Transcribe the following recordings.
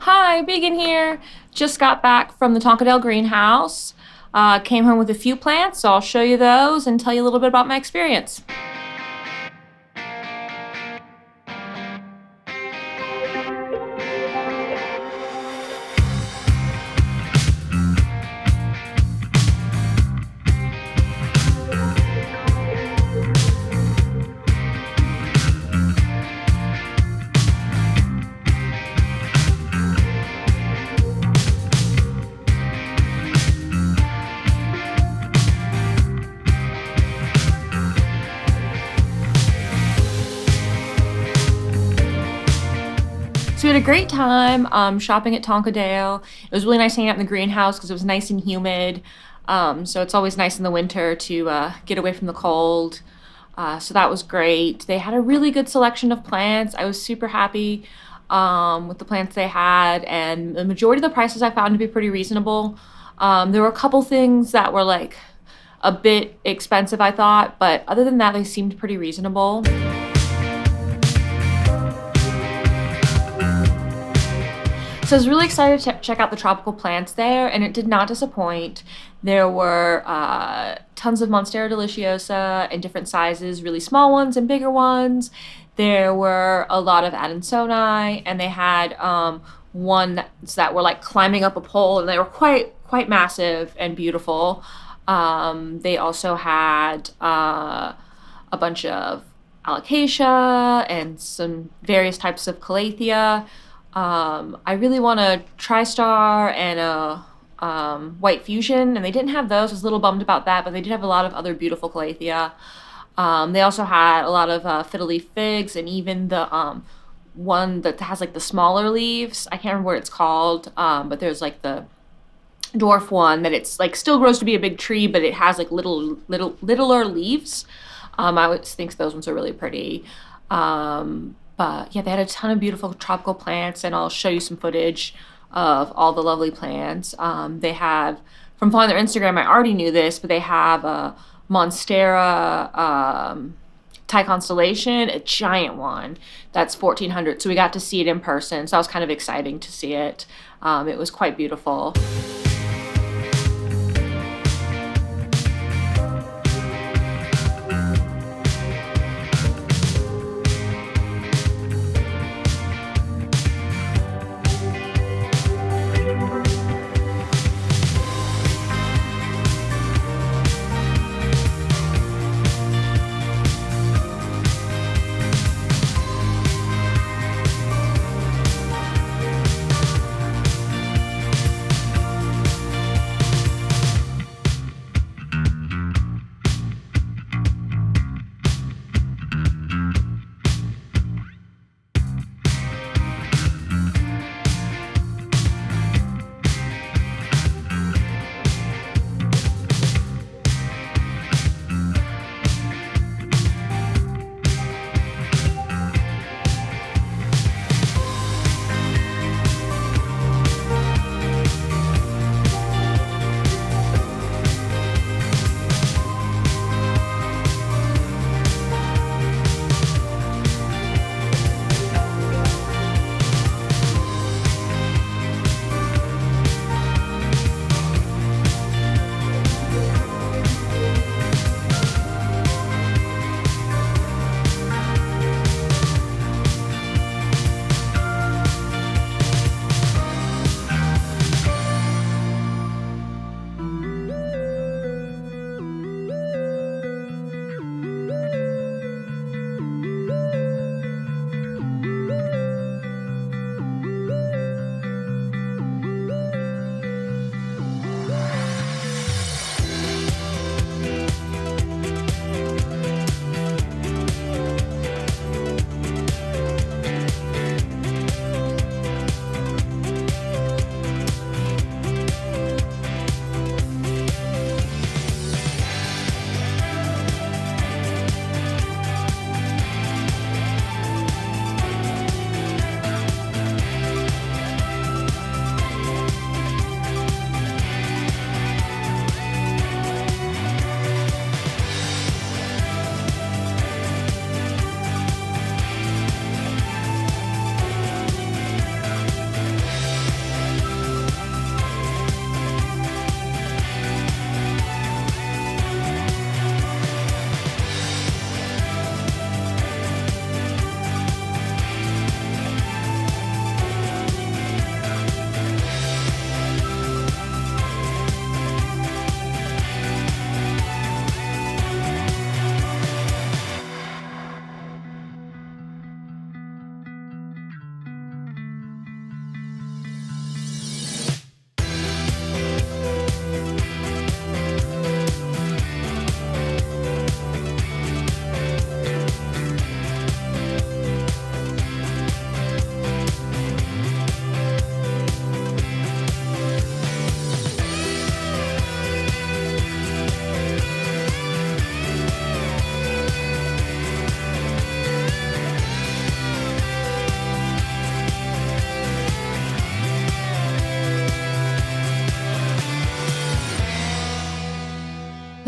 Hi, Vegan here. Just got back from the Tonakadale Greenhouse. Came home with a few plants, so I'll show you those and tell you a little bit about my experience. So we had a great time shopping at Tonkadale. It was really nice hanging out in the greenhouse because it was nice and humid. So it's always nice in the winter to get away from the cold. So that was great. They had a really good selection of plants. I was super happy with the plants they had, and the majority of the prices I found to be pretty reasonable. There were a couple things that were like a bit expensive, I thought, but other than that, they seemed pretty reasonable. So I was really excited to check out the tropical plants there, and it did not disappoint. There were tons of Monstera Deliciosa in different sizes, really small ones and bigger ones. There were a lot of Adonsonii, and they had ones that were like climbing up a pole, and they were quite massive and beautiful. They also had a bunch of Alocasia and some various types of Calathea. I really want a TriStar and a White Fusion, and they didn't have those. I was a little bummed about that, but they did have a lot of other beautiful Calathea. They also had a lot of fiddle leaf figs, and even the one that has like the smaller leaves. I can't remember what it's called, but there's like the dwarf one that it's like still grows to be a big tree, but it has like littler leaves. I always think those ones are really pretty. But yeah, they had a ton of beautiful tropical plants, and I'll show you some footage of all the lovely plants. They have, from following their Instagram, I already knew this, but they have a Monstera Thai constellation, a giant one that's 1,400. So we got to see it in person, so that was kind of exciting to see it. It was quite beautiful.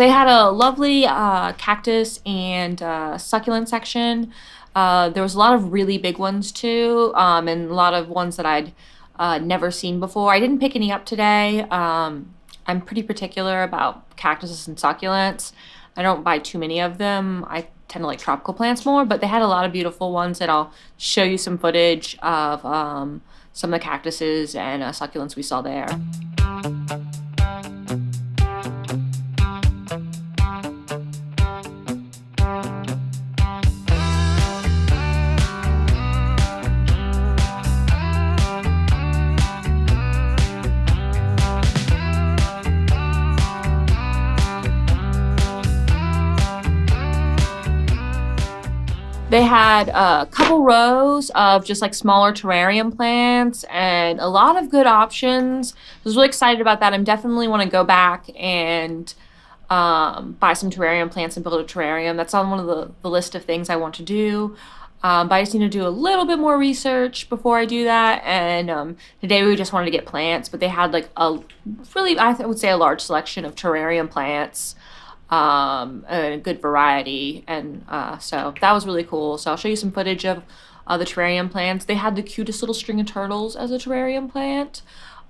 They had a lovely cactus and succulent section. There was a lot of really big ones too, and a lot of ones that I'd never seen before. I didn't pick any up today. I'm pretty particular about cactuses and succulents. I don't buy too many of them. I tend to like tropical plants more, but they had a lot of beautiful ones, and I'll show you some footage of some of the cactuses and succulents we saw there. They had a couple rows of just like smaller terrarium plants and a lot of good options. I was really excited about that. I definitely want to go back and buy some terrarium plants and build a terrarium. That's on one of the list of things I want to do. But I just need to do a little bit more research before I do that. And today we just wanted to get plants, but they had like a really, I would say, a large selection of terrarium plants. A good variety, and so that was really cool. So I'll show you some footage of the terrarium plants. They had the cutest little string of turtles as a terrarium plant.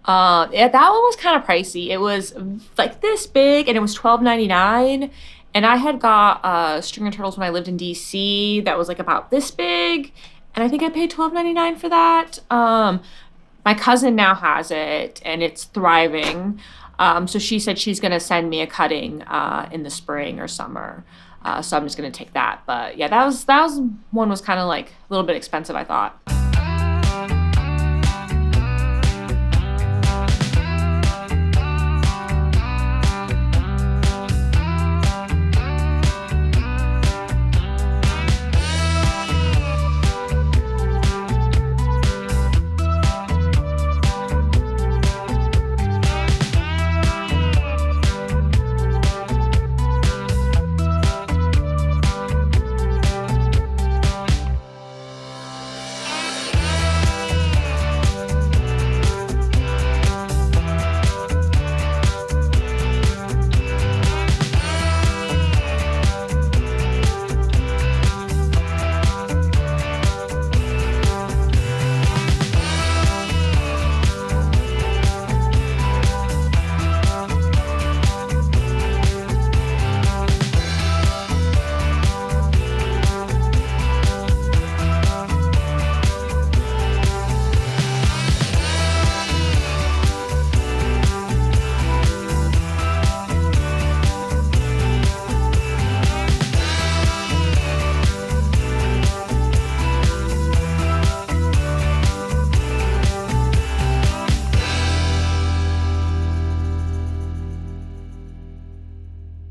Yeah, that one was kind of pricey. It was like this big, and it was $12.99. And I had got string of turtles when I lived in DC that was like about this big, and I think I paid $12.99 for that. My cousin now has it, and it's thriving. So she said she's going to send me a cutting in the spring or summer. So I'm just going to take that. But yeah, that was one was kind of like a little bit expensive, I thought.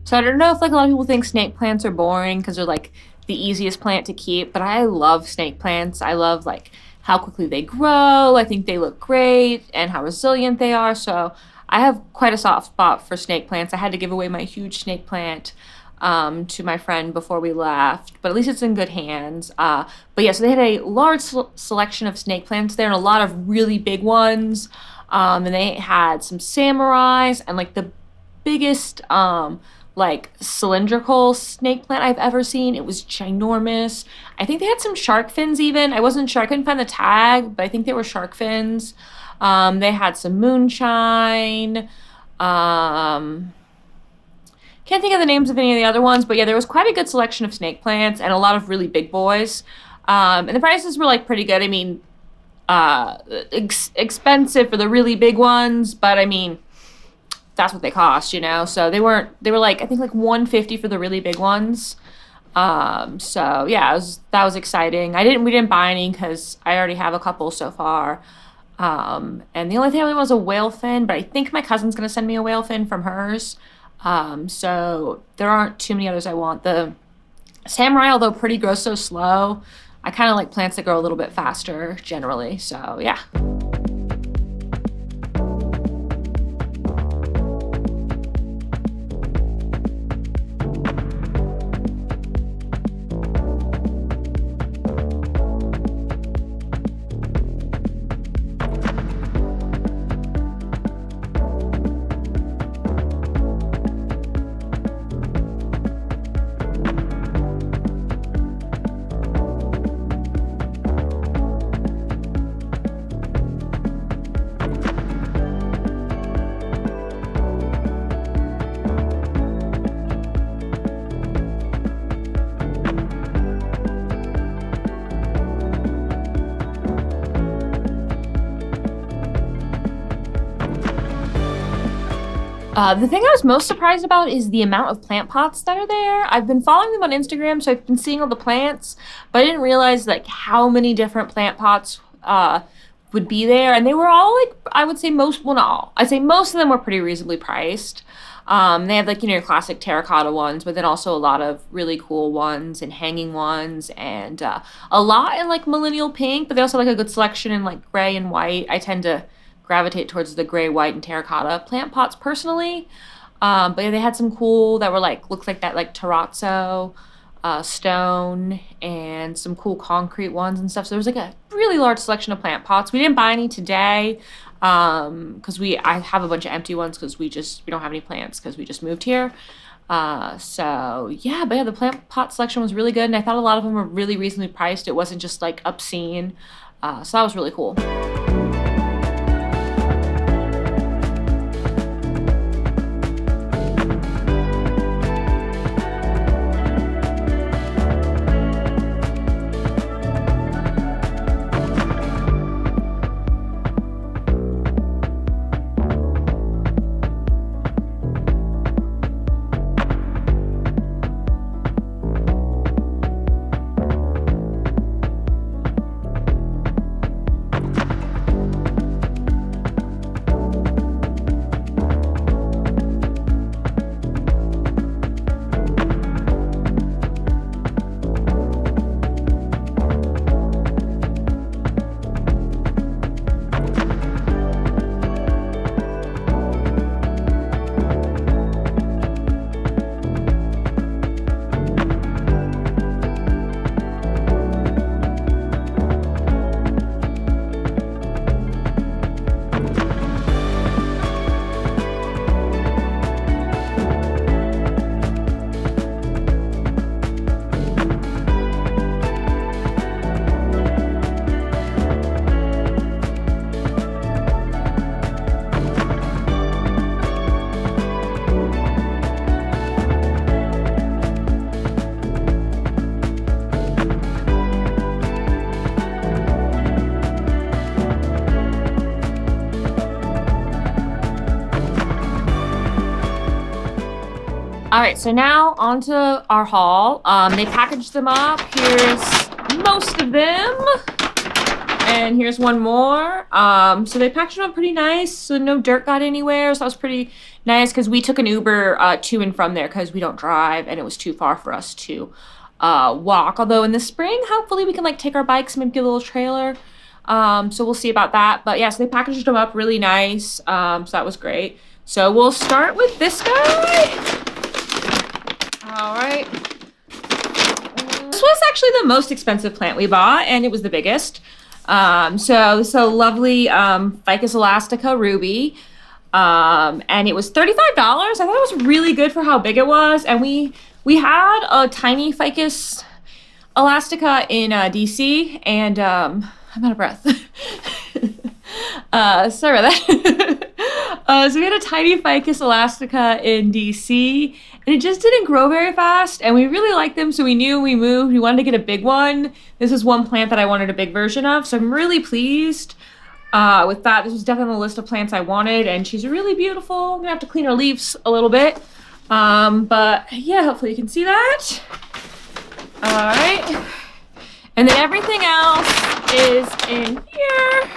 So I don't know if like a lot of people think snake plants are boring because they're like the easiest plant to keep, but I love snake plants. I love like how quickly they grow. I think they look great and how resilient they are. So I have quite a soft spot for snake plants. I had to give away my huge snake plant to my friend before we left, but at least it's in good hands. But yeah, so they had a large selection of snake plants there and a lot of really big ones. And they had some samurais and like the biggest like cylindrical snake plant I've ever seen. It was ginormous. I think they had some shark fins even. I wasn't sure. I couldn't find the tag, but I think they were shark fins. They had some moonshine. Can't think of the names of any of the other ones, but yeah, there was quite a good selection of snake plants and a lot of really big boys. And the prices were like pretty good. I mean, expensive for the really big ones, but I mean, that's what they cost, you know? So they were like, I think like $150 for the really big ones. So yeah, that was exciting. We didn't buy any because I already have a couple so far. And the only thing I really want was a whale fin, but I think my cousin's going to send me a whale fin from hers. So there aren't too many others I want. The samurai, although pretty, grows so slow. I kind of like plants that grow a little bit faster generally. So yeah. The thing I was most surprised about is the amount of plant pots that are there. I've been following them on Instagram, so I've been seeing all the plants, but I didn't realize like how many different plant pots would be there. And they were all like, I would say most, well, not all. I'd say most of them were pretty reasonably priced. They have like, your classic terracotta ones, but then also a lot of really cool ones and hanging ones, and a lot in like millennial pink, but they also have like a good selection in like gray and white. I tend to gravitate towards the gray, white, and terracotta plant pots personally. But yeah, they had some cool that were like, looks like that like terrazzo stone, and some cool concrete ones and stuff. So there was like a really large selection of plant pots. We didn't buy any today because I have a bunch of empty ones because we don't have any plants because we just moved here. So yeah, but yeah, the plant pot selection was really good, and I thought a lot of them were really reasonably priced. It wasn't just like obscene. So that was really cool. All right, so now onto our haul. They packaged them up. Here's most of them. And here's one more. So they packaged them up pretty nice, so no dirt got anywhere. So that was pretty nice because we took an Uber to and from there because we don't drive, and it was too far for us to walk. Although in the spring, hopefully we can like take our bikes, maybe get a little trailer. So we'll see about that. But yeah, so they packaged them up really nice. So that was great. So we'll start with this guy. All right. This was actually the most expensive plant we bought, and it was the biggest. So this is a lovely Ficus Elastica ruby, and it was $35. I thought it was really good for how big it was, and we had a tiny Ficus Elastica in DC, and I'm out of breath. Sorry about that. So we had a tiny Ficus Elastica in DC, and it just didn't grow very fast, and we really liked them, so we knew we moved. We wanted to get a big one. This is one plant that I wanted a big version of, so I'm really pleased with that. This was definitely on the list of plants I wanted, and she's really beautiful. I'm gonna have to clean her leaves a little bit, but yeah, hopefully you can see that. All right, and then everything else is in here.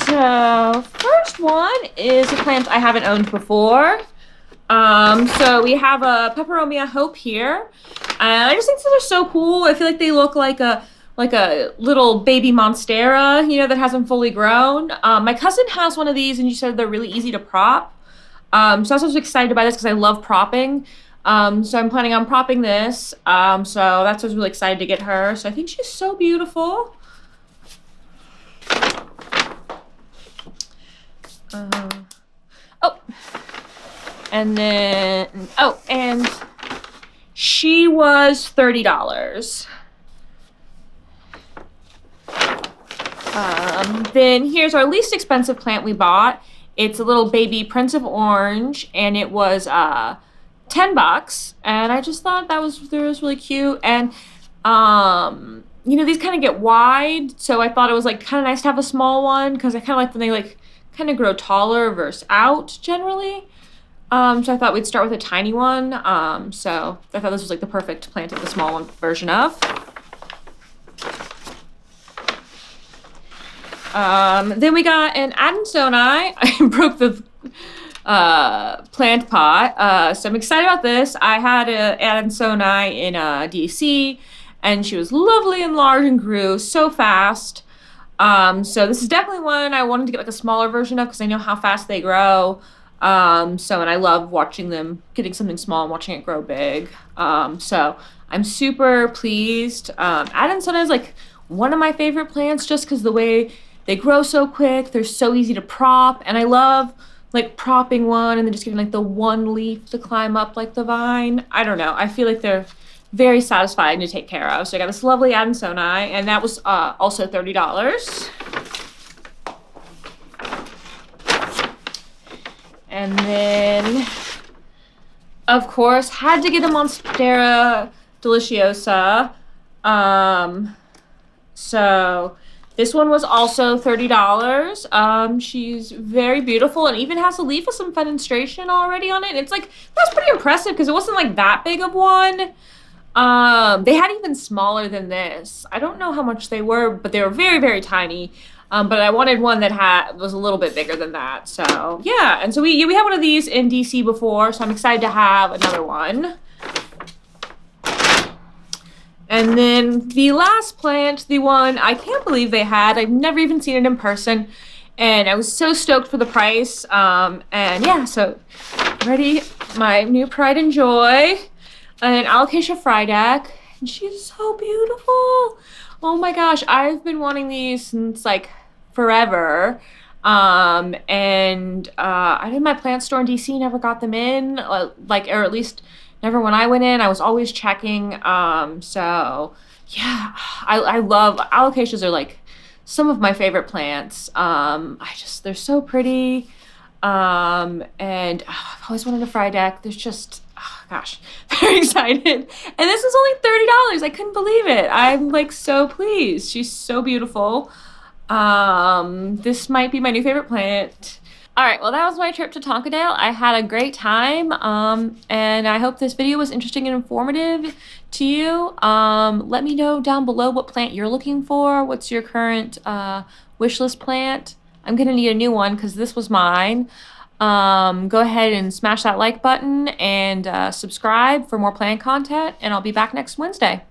So first one is a plant I haven't owned before. So we have a Peperomia Hope here. I just think they're so cool. I feel like they look like a little baby Monstera, that hasn't fully grown. My cousin has one of these, and she said they're really easy to prop. So I was also excited about this because I love propping. So I'm planning on propping this. So that's why I was really excited to get her. So I think she's so beautiful. And she was $30. Then here's our least expensive plant we bought. It's a little baby Prince of Orange, and it was $10, and I just thought that was really cute. And You know, these kind of get wide, so I thought it was like kind of nice to have a small one because I kind of like when they like kind of grow taller versus out generally. So I thought we'd start with a tiny one. So I thought this was like the perfect plant of the small one version of. Then we got an Adonsonii. I broke the plant pot. So I'm excited about this. I had an Adonsonii in DC, and she was lovely and large and grew so fast. So this is definitely one I wanted to get like a smaller version of because I know how fast they grow. And I love watching them, getting something small and watching it grow big. So I'm super pleased. Adonsonii is like one of my favorite plants just because the way they grow so quick, they're so easy to prop, and I love like propping one and then just getting like the one leaf to climb up like the vine. I don't know. I feel like they're very satisfying to take care of. So I got this lovely Adonsonii, and that was also $30. And then, of course, had to get a Monstera Deliciosa. So this one was also $30. She's very beautiful and even has a leaf with some fenestration already on it. It's like, that's pretty impressive because it wasn't like that big of one. They had even smaller than this. I don't know how much they were, but they were very, very tiny. But I wanted one that was a little bit bigger than that. So yeah, and so we had one of these in DC before, so I'm excited to have another one. And then the last plant, the one I can't believe they had, I've never even seen it in person, and I was so stoked for the price. And yeah, so ready, my new pride and joy, an Alocasia Frydek, and she's so beautiful. Oh my gosh, I've been wanting these since like forever. I did my plant store in DC, never got them in, or at least never when I went in. I was always checking. So yeah, I love alocasias. Are like some of my favorite plants. They're so pretty. I've always wanted a Frydek. There's just, oh gosh, very excited. And this was only $30. I couldn't believe it. I'm like so pleased. She's so beautiful. This might be my new favorite plant. All right, well, that was my trip to Tonkadale. I had a great time, and I hope this video was interesting and informative to you. Let me know down below what plant you're looking for. What's your current wish list plant? I'm gonna need a new one because this was mine. Go ahead and smash that like button and subscribe for more plant content, and I'll be back next Wednesday.